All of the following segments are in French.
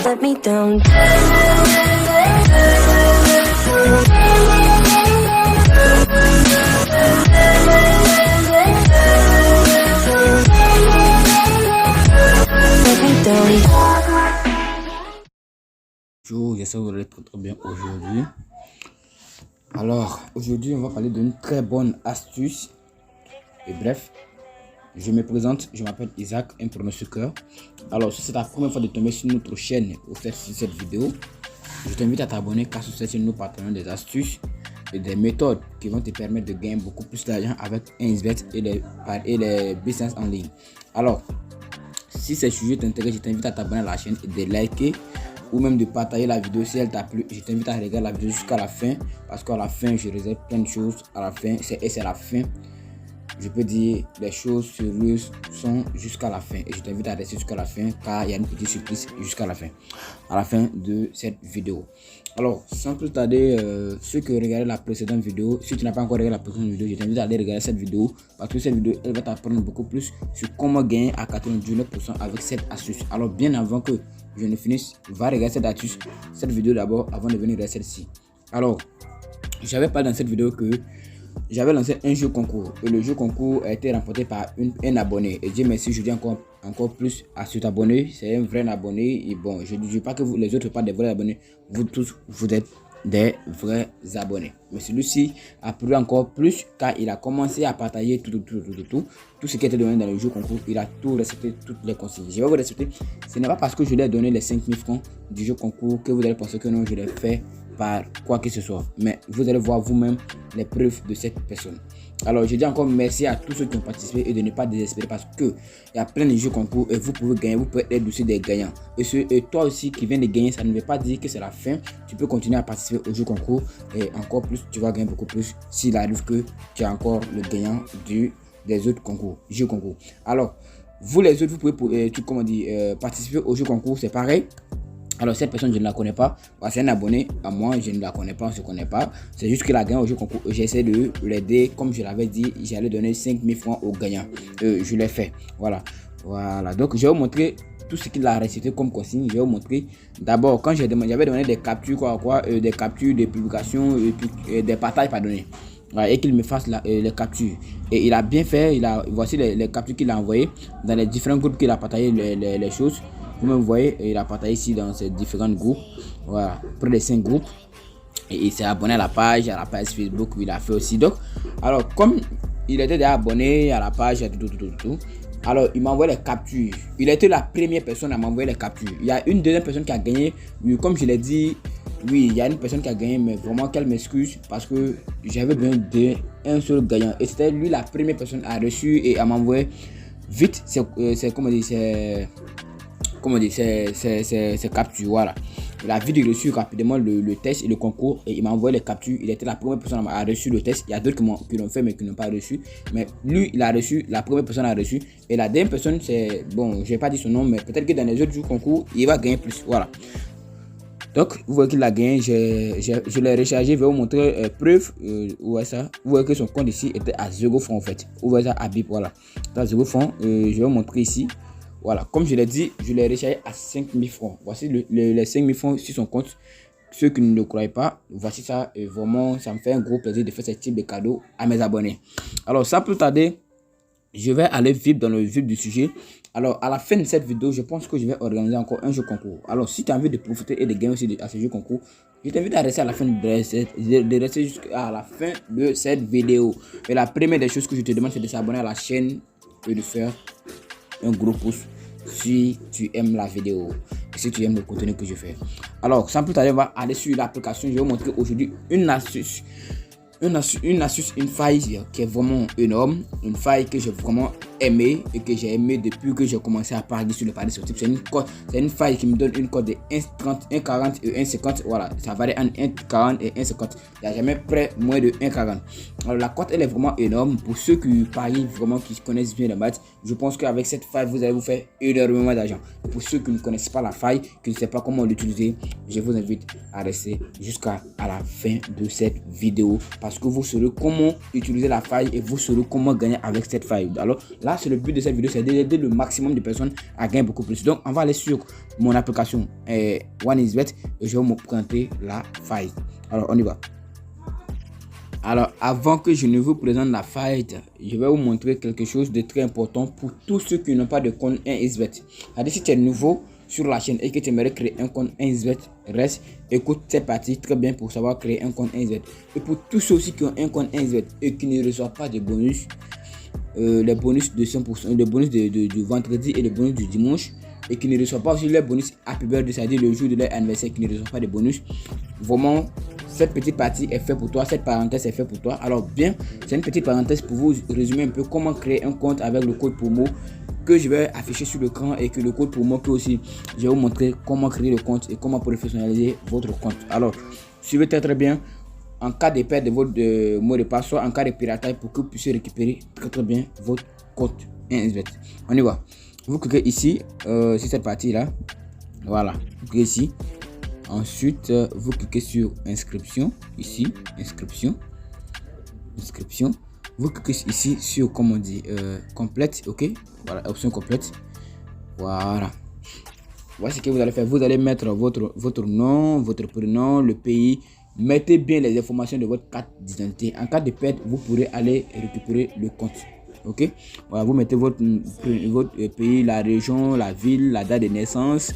let me down. Let me down. Bonjour, j'espère que vous allez très bien aujourd'hui. Alors, aujourd'hui, on va parler d'une très bonne astuce. Et bref, je me présente, je m'appelle Isaac, un pronostiqueur. Alors, si c'est ta première fois de tomber sur notre chaîne ou sur cette vidéo, je t'invite à t'abonner car sur cette chaîne, nous partageons des astuces et des méthodes qui vont te permettre de gagner beaucoup plus d'argent avec 1xBet et les business en ligne. Alors, si ce sujet t'intéresse, je t'invite à t'abonner à la chaîne et de liker ou même de partager la vidéo si elle t'a plu. Je t'invite à regarder la vidéo jusqu'à la fin parce qu'à la fin, je réserve plein de choses. À la fin, c'est la fin. Je peux dire les choses sérieuses sont jusqu'à la fin et je t'invite à rester jusqu'à la fin car il y a une petite surprise jusqu'à la fin de cette vidéo. Alors sans plus tarder, ceux qui regardaient la précédente vidéo, si tu n'as pas encore regardé la précédente vidéo, je t'invite à aller regarder cette vidéo parce que cette vidéo elle va t'apprendre beaucoup plus sur comment gagner à 99% avec cette astuce. Alors bien avant que je ne finisse, va regarder cette astuce, cette vidéo d'abord avant de venir regarder celle-ci. Alors j'avais parlé dans cette vidéo que j'avais lancé un jeu concours et le jeu concours a été remporté par un abonné et Dieu merci, je dis encore plus à cet abonné, c'est un vrai abonné et bon, je ne dis pas que vous, les autres pas des vrais abonnés, vous tous vous êtes des vrais abonnés, mais celui-ci a plu encore plus car il a commencé à partager tout ce qui était donné dans le jeu concours. Il a tout respecté, toutes les consignes. Je vais vous respecter, ce n'est pas parce que je lui ai donné les 5000 francs du jeu concours que vous allez penser que non, je l'ai fait par quoi que ce soit, mais vous allez voir vous-même les preuves de cette personne. Alors je dis encore merci à tous ceux qui ont participé et de ne pas désespérer parce que il y a plein de jeux concours et vous pouvez gagner, vous pouvez être aussi des gagnants et toi aussi qui viens de gagner, ça ne veut pas dire que c'est la fin. Tu peux continuer à participer au jeu concours et encore plus tu vas gagner beaucoup plus s'il arrive que tu es encore le gagnant des autres jeux concours. Alors vous les autres, vous pouvez participer au jeu concours, c'est pareil. Alors cette personne je ne la connais pas, c'est un abonné à moi, je ne la connais pas, on ne se connaît pas, c'est juste qu'il a gagné au jeu concours, j'essaie de l'aider, comme je l'avais dit, j'allais donner 5000 francs aux gagnants, je l'ai fait, voilà, donc je vais vous montrer tout ce qu'il a récité comme consigne. Je vais vous montrer d'abord quand j'avais demandé des captures, des captures, des publications, des partages pardonnez. Voilà, et qu'il me fasse les captures et il a bien fait. Voici les captures qu'il a envoyées dans les différents groupes qu'il a partagé les choses. Vous-même voyez, il a partagé ici dans ces différents groupes, voilà, près de 5 groupes et il s'est abonné à la page Facebook, il a fait aussi. Donc alors comme il était déjà abonné à la page, tout, alors il m'a envoyé les captures. Il a été la première personne à m'envoyer les captures. Il y a une deuxième personne qui a gagné, comme je l'ai dit. Oui, il y a une personne qui a gagné, mais vraiment qu'elle m'excuse parce que j'avais besoin d'un seul gagnant et c'était lui la première personne à reçu et à m'envoyer vite c'est captures, voilà. Il a vite reçu rapidement le test et le concours et il m'a envoyé les captures. Il était la première personne à reçu le test. Il y a d'autres qui l'ont fait mais qui n'ont pas reçu, mais lui il a reçu, la première personne a reçu et la deuxième personne c'est bon, je vais pas dire son nom, mais peut-être que dans les autres jours concours il va gagner plus, voilà. Donc vous voyez qu'il a gagné, je l'ai rechargé, je vais vous montrer preuve, où est ça. Vous voyez que son compte ici était à 0 francs en fait, vous voyez ça à bip, voilà, à 0 francs, je vais vous montrer ici. Voilà, comme je l'ai dit, je l'ai rechargé à 5000 francs. Voici les 5000 francs sur son compte. Ceux qui ne le croient pas, voici ça. Et vraiment, ça me fait un gros plaisir de faire ce type de cadeau à mes abonnés. Alors, sans plus tarder, je vais aller vite dans le vif du sujet. Alors, à la fin de cette vidéo, je pense que je vais organiser encore un jeu concours. Alors, si tu as envie de profiter et de gagner aussi à ce jeu concours, je t'invite à rester à la fin de rester jusqu'à la fin de cette vidéo. Et la première des choses que je te demande, c'est de s'abonner à la chaîne et de faire un gros pouce si tu aimes la vidéo et si tu aimes le contenu que je fais. Alors sans plus tarder, on va aller sur l'application. Je vais vous montrer aujourd'hui une astuce, une faille qui est vraiment énorme, une faille que j'ai vraiment aimé et que j'ai aimé depuis que j'ai commencé à parier sur le pari sportif. C'est une faille qui me donne une cote de 1,30, 1,40 et 1,50. Voilà, ça varie entre 1,40 et 1,50. Il n'y a jamais près moins de 1,40. Alors la cote elle est vraiment énorme pour ceux qui parient vraiment, qui connaissent bien les maths. Je pense qu'avec cette faille vous allez vous faire énormément d'argent. Pour ceux qui ne connaissent pas la faille, qui ne savent pas comment l'utiliser, je vous invite à rester jusqu'à la fin de cette vidéo parce que vous saurez comment utiliser la faille et vous saurez comment gagner avec cette faille. Alors Là, c'est le but de cette vidéo, c'est d'aider le maximum de personnes à gagner beaucoup plus. Donc, on va aller sur mon application OneXBet et je vais vous présenter la faille. Alors, on y va. Alors, avant que je ne vous présente la faille, je vais vous montrer quelque chose de très important pour tous ceux qui n'ont pas de compte 1xBet. C'est-à-dire, si tu es nouveau sur la chaîne et que tu aimerais créer un compte 1xBet, reste, écoute cette partie très bien pour savoir créer un compte 1xBet. Et pour tous ceux aussi qui ont un compte 1xBet et qui ne reçoivent pas de bonus, les bonus de 100%, le bonus du vendredi et le bonus du dimanche, et qui ne reçoivent pas aussi les bonus Happy Birthday, c'est-à-dire le jour de leur anniversaire, qui ne reçoivent pas de bonus, vraiment, cette petite partie est faite pour toi, cette parenthèse est faite pour toi. Alors bien, c'est une petite parenthèse pour vous résumer un peu comment créer un compte avec le code promo que je vais afficher sur l'écran et que le code promo que aussi je vais vous montrer comment créer le compte et comment professionnaliser votre compte. Alors, suivez très bien. En cas de perte de votre mot de passe, soit en cas de piratage, pour que vous puissiez récupérer très bien votre compte 1xBet. On y va. Vous cliquez ici, sur cette partie là. Voilà, vous cliquez ici. Ensuite, vous cliquez sur inscription, ici, inscription. Vous cliquez ici sur, comme on dit, complète, ok. Voilà, option complète. Voilà. Voici ce que vous allez faire. Vous allez mettre votre nom, votre prénom, le pays. Mettez bien les informations de votre carte d'identité. En cas de perte, vous pourrez aller récupérer le compte. Ok. Voilà, vous mettez votre pays, la région, la ville, la date de naissance,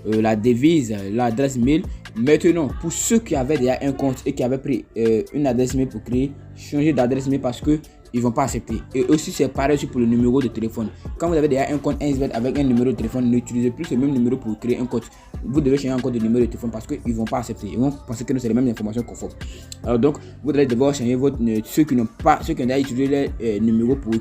la devise, l'adresse mail. Maintenant, pour ceux qui avaient déjà un compte et qui avaient pris une adresse mail pour créer, changez d'adresse mail parce que ils vont pas accepter. Et aussi c'est pareil aussi pour le numéro de téléphone. Quand vous avez déjà un compte 1xBet avec un numéro de téléphone, n'utilisez plus ce même numéro pour créer un compte. Vous devez changer encore de numéro de téléphone parce qu'ils vont pas accepter. Ils vont penser que c'est les mêmes informations conformes. Alors donc vous allez devoir changer votre ceux qui ont déjà utilisé les numéros pour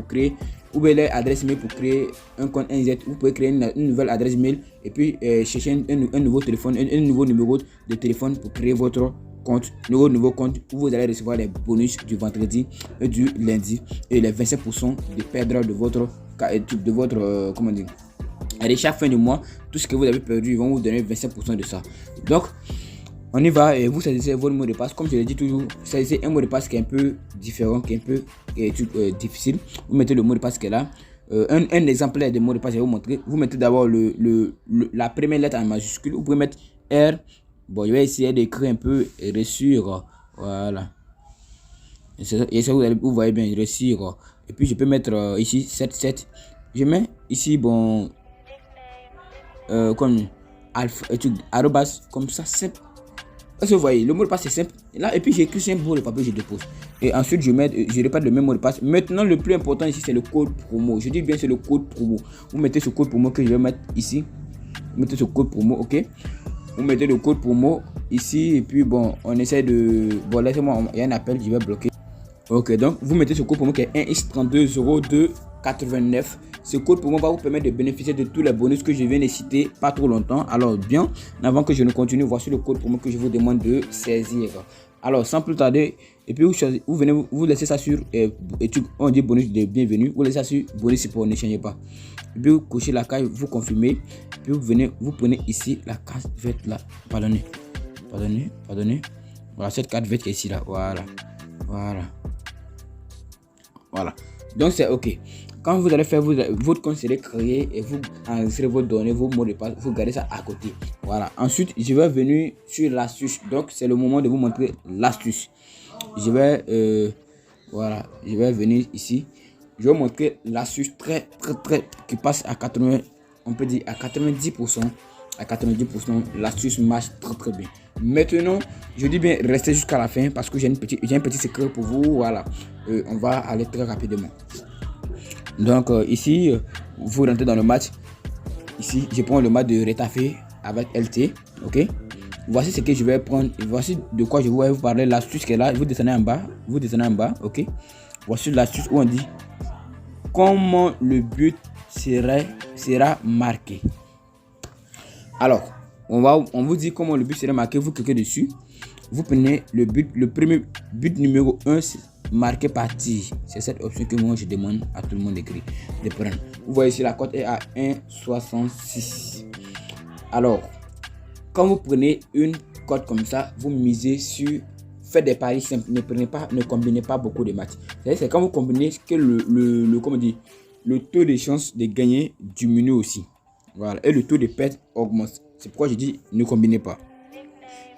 créer ou bien l'adresse mail pour créer un compte 1xBet. Vous pouvez créer une nouvelle adresse mail et puis chercher un nouveau téléphone, un nouveau numéro de téléphone pour créer votre compte, nouveau compte où vous allez recevoir les bonus du vendredi et du lundi et les 25% de perdre de votre comment dire. Et chaque fin de mois, tout ce que vous avez perdu, ils vont vous donner 25% de ça. Donc on y va et vous choisissez votre mot de passe. Comme je l'ai dit toujours, choisissez un mot de passe qui est un peu différent, qui est un peu difficile. Vous mettez le mot de passe qui est là. Un exemplaire de mot de passe, je vais vous montrer. Vous mettez d'abord la première lettre en majuscule. Vous pouvez mettre R. Bon, je vais essayer d'écrire un peu reçure. Voilà. Et ça, vous voyez bien, reçure. Et puis je peux mettre ici 77. Je mets ici, bon, comme arrobas, comme ça, simple. Parce que vous voyez, le mot de passe c'est simple. Là, et puis j'écris sur un bout de papier, je dépose. Et ensuite, je répète le même mot de passe. Maintenant, le plus important ici, c'est le code promo. Je dis bien, c'est le code promo. Vous mettez ce code promo que je vais mettre ici. Vous mettez ce code promo, ok. Vous mettez le code promo ici. Et puis, bon, on essaie de. Bon, laissez-moi, il y a un appel, je vais bloquer. Ok, donc vous mettez ce code promo qui est 1x320289. Ce code promo va vous permettre de bénéficier de tous les bonus que je viens de citer pas trop longtemps. Alors bien, avant que je ne continue, voici le code promo que je vous demande de saisir. Alors sans plus tarder, et puis vous laissez ça sur on dit bonus de bienvenue, vous laissez ça sur bonus support, ne changez pas. Et puis vous cochez la case, vous confirmez, puis vous prenez ici la case verte là, pardonnez. Voilà cette carte verte qui est ici là, voilà. Donc c'est ok. Quand vous allez faire votre compte serait créé et vous enregistrez vos données, vos mots de passe, vous gardez ça à côté. Voilà. Ensuite, je vais venir sur l'astuce. Donc c'est le moment de vous montrer l'astuce. Je vais venir ici. Je vais vous montrer l'astuce très qui passe à 80, on peut dire à 90%. À 90%, l'astuce marche très bien. Maintenant, je dis bien restez jusqu'à la fin parce que j'ai un petit secret pour vous. Voilà, on va aller très rapidement. Donc ici, vous rentrez dans le match. Ici, je prends le match de Retafe avec LT. Ok. Voici ce que je vais prendre. Voici de quoi je vais vous parler. L'astuce qui est là. Vous descendez en bas. Ok. Voici l'astuce où on dit comment le but sera marqué. Alors, on vous dit comment le but sera marqué. Vous cliquez dessus. Vous prenez le premier but numéro 1 marqué par tir. C'est cette option que moi je demande à tout le monde de prendre. Vous voyez ici la cote est à 1,66. Alors, quand vous prenez une cote comme ça, vous misez sur faites des paris simples. Ne combinez pas beaucoup de matchs. C'est quand vous combinez que le taux de chance de gagner diminue aussi. Voilà. Et le taux de perte augmente. C'est pourquoi je dis ne combinez pas.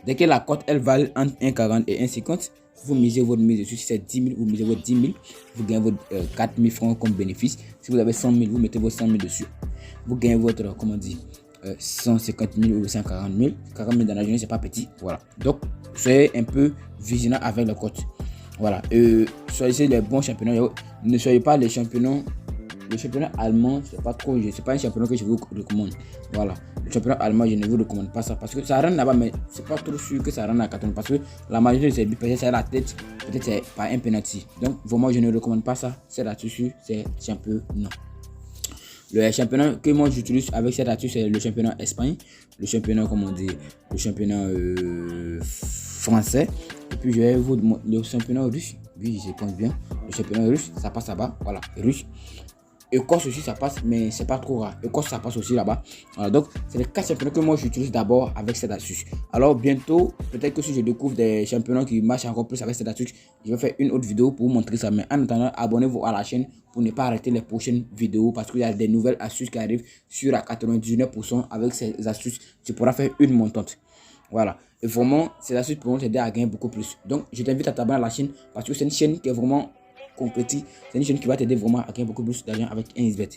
Dès que la cote elle vaut entre 1,40 et 1,50, vous misez votre mise dessus. Si c'est 10 000, vous misez votre 10 000. Vous gagnez votre 4 000 francs comme bénéfice. Si vous avez 100 000, vous mettez votre 100 000 dessus. Vous gagnez votre, 150 000 ou 140 000. 40 000 dans la journée, c'est pas petit. Voilà. Donc, soyez un peu vigilant avec la cote. Voilà. Soyez les bons championnats. Ne soyez pas les championnats. Le championnat allemand, c'est pas un championnat que je vous recommande. Voilà. Le championnat allemand, je ne vous recommande pas ça parce que ça rentre là-bas, mais c'est pas trop sûr que ça rentre à 80 parce que la majorité de ces buts, peut-être c'est à la tête, peut-être c'est pas un penalty. Donc, vraiment, je ne recommande pas ça. C'est là-dessus, c'est championnat. Le championnat que moi j'utilise avec cette astuce, c'est le championnat Espagne, le championnat, le championnat français. Et puis, je vais vous montrer le championnat russe. Oui, je pense bien. Le championnat russe, ça passe là-bas. Voilà, russe. Écosse aussi ça passe, mais c'est pas trop rare. Écosse ça passe aussi là-bas. Voilà, donc c'est les 4 championnats que moi j'utilise d'abord avec cette astuce. Alors bientôt, peut-être que si je découvre des championnats qui marchent encore plus avec cette astuce, je vais faire une autre vidéo pour vous montrer ça. Mais en attendant, abonnez-vous à la chaîne pour ne pas arrêter les prochaines vidéos parce qu'il y a des nouvelles astuces qui arrivent sur à 99%. Avec ces astuces, tu pourras faire une montante. Voilà. Et vraiment, ces astuces pourront t'aider à gagner beaucoup plus. Donc, je t'invite à t'abonner à la chaîne parce que c'est une chaîne qui est vraiment compétitive. C'est une chaîne qui va t'aider vraiment à gagner beaucoup plus d'argent avec 1xBet.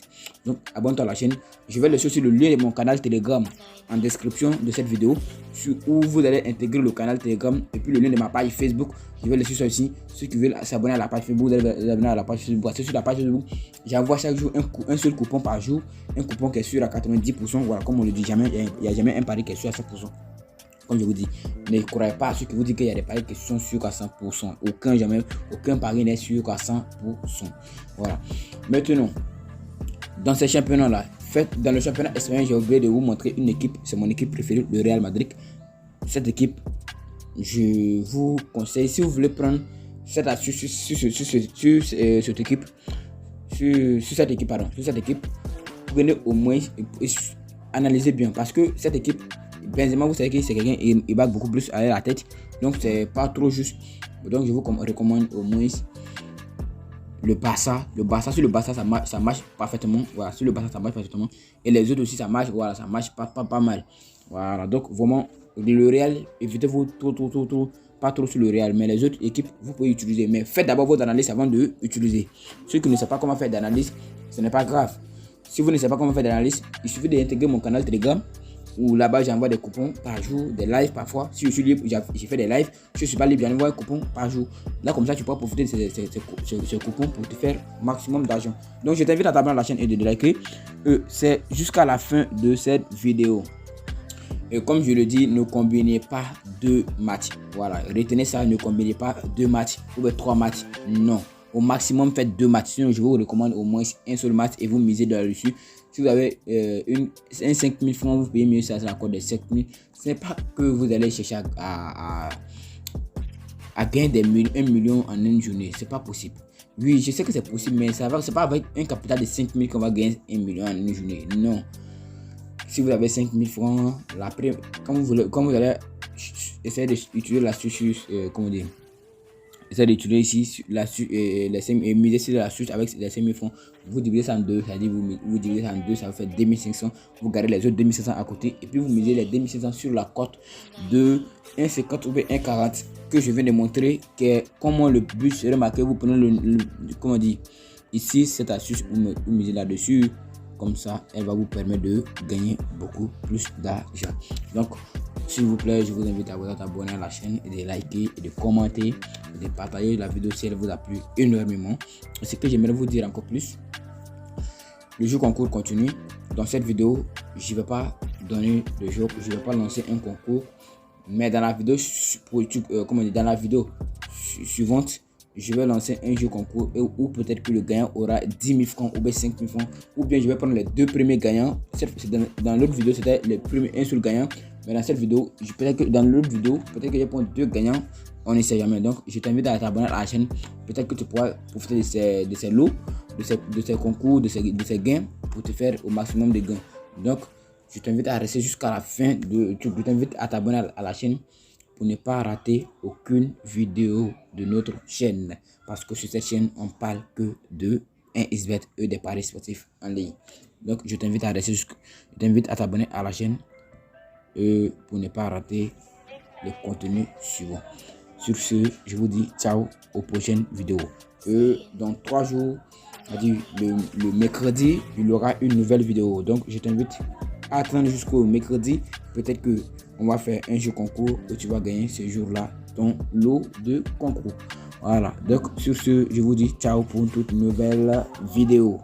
Donc, abonne-toi à la chaîne. Je vais laisser aussi le lien de mon canal Telegram en description de cette vidéo où vous allez intégrer le canal Telegram et puis le lien de ma page Facebook. Je vais laisser ça ici. Ceux qui veulent s'abonner à la page Facebook, vous allez vous abonner à la page Facebook. Sur la page Facebook, j'envoie chaque jour un seul coupon par jour. Un coupon qui est sûr à 90%. Voilà, comme on le dit, il n'y a jamais un pari qui est sûr à 100%. Comme je vous dis, ne croyez pas à ceux qui vous disent qu'il y a des paris qui sont sûrs à 100%. Aucun pari n'est sûr à 100%. Voilà. Maintenant, dans ces championnats-là, dans le championnat espagnol, j'ai oublié de vous montrer une équipe. C'est mon équipe préférée, le Real Madrid. Cette équipe, je vous conseille, si vous voulez prendre cette astuce sur cette équipe, prenez au moins et analysez bien parce que cette équipe, Benzema, vous savez que c'est quelqu'un il bat beaucoup plus à la tête, donc c'est pas trop juste. Donc je vous recommande au moins le Barça. Sur le Barça ça marche parfaitement. Voilà, sur le Barça ça marche parfaitement et les autres aussi ça marche. Voilà, ça marche pas mal. Voilà, donc vraiment le Real, évitez-vous pas trop sur le Real, mais les autres équipes vous pouvez utiliser, mais faites d'abord vos analyses avant de utiliser. Ceux qui ne savent pas comment faire d'analyse, ce n'est pas grave. Si vous ne savez pas comment faire d'analyse, il suffit d'intégrer mon canal Telegram où là-bas j'envoie des coupons par jour, des lives parfois. Si je suis libre, j'ai fait des lives. Si je ne suis pas libre, j'envoie un coupon par jour. Là, comme ça, tu pourras profiter de ces coupons pour te faire maximum d'argent. Donc, je t'invite à t'abonner à la chaîne et de liker. C'est jusqu'à la fin de cette vidéo. Et comme je le dis, ne combinez pas 2 matchs. Voilà, retenez ça, ne combinez pas 2 matchs ou 3 matchs. Non. Au maximum, faites 2 matchs. Sinon, je vous recommande au moins un seul match et vous misez dessus. Si vous avez un 5 000 francs, vous payez mieux ça, c'est la cote de 7 000. Ce n'est pas que vous allez chercher à gagner 1 million en une journée. Ce n'est pas possible. Oui, je sais que c'est possible, mais c'est pas avec un capital de 5 000 qu'on va gagner 1 million en une journée. Non. Si vous avez 5 000 francs, quand vous allez essayer d'utiliser l'astuce, essayez d'utiliser ici et miser sur l'astuce avec les 5 000 francs. Vous divisez ça en deux, c'est-à-dire vous divisez ça en deux, ça vous fait 2500. Vous gardez les autres 2500 à côté et puis vous misez les 2500 sur la cote de 1,50 ou 1,40 que je viens de montrer. Comment le but serait marqué. Vous prenez comment dire ici cette astuce, vous misez là-dessus. Comme ça, elle va vous permettre de gagner beaucoup plus d'argent. Donc, s'il vous plaît, je vous invite à vous abonner à la chaîne et de liker et de commenter et de partager la vidéo si elle vous a plu énormément. Et ce que j'aimerais vous dire encore plus, le jeu concours continue. Dans cette vidéo, je ne vais pas donner de jeu, je ne vais pas lancer un concours, mais dans la vidéo suivante, je vais lancer un jeu concours où peut-être que le gagnant aura 10 000 francs ou bien 5 000 francs, ou bien je vais prendre les 2 premiers gagnants. Dans l'autre vidéo, c'était un seul gagnant, mais dans cette vidéo, peut-être que je vais prendre 2 gagnants, on ne sait jamais. Donc, je t'invite à t'abonner à la chaîne. Peut-être que tu pourras profiter de ces lots, de ces concours, de ces gains pour te faire au maximum de gains. Donc, je t'invite à rester jusqu'à la fin. Je t'invite à t'abonner à la chaîne pour ne pas rater aucune vidéo de notre chaîne. Parce que sur cette chaîne, on parle que de 1xBet et des paris sportifs en ligne. Donc, je t'invite à t'abonner à la chaîne pour ne pas rater le contenu suivant. Sur ce, je vous dis ciao aux prochaines vidéos. Dans 3 jours, c'est-à-dire le mercredi, il y aura une nouvelle vidéo. Donc, je t'invite à attendre jusqu'au mercredi. Peut-être que on va faire un jeu concours et tu vas gagner ce jour-là ton lot de concours. Voilà. Donc, sur ce, je vous dis ciao pour une toute nouvelle vidéo.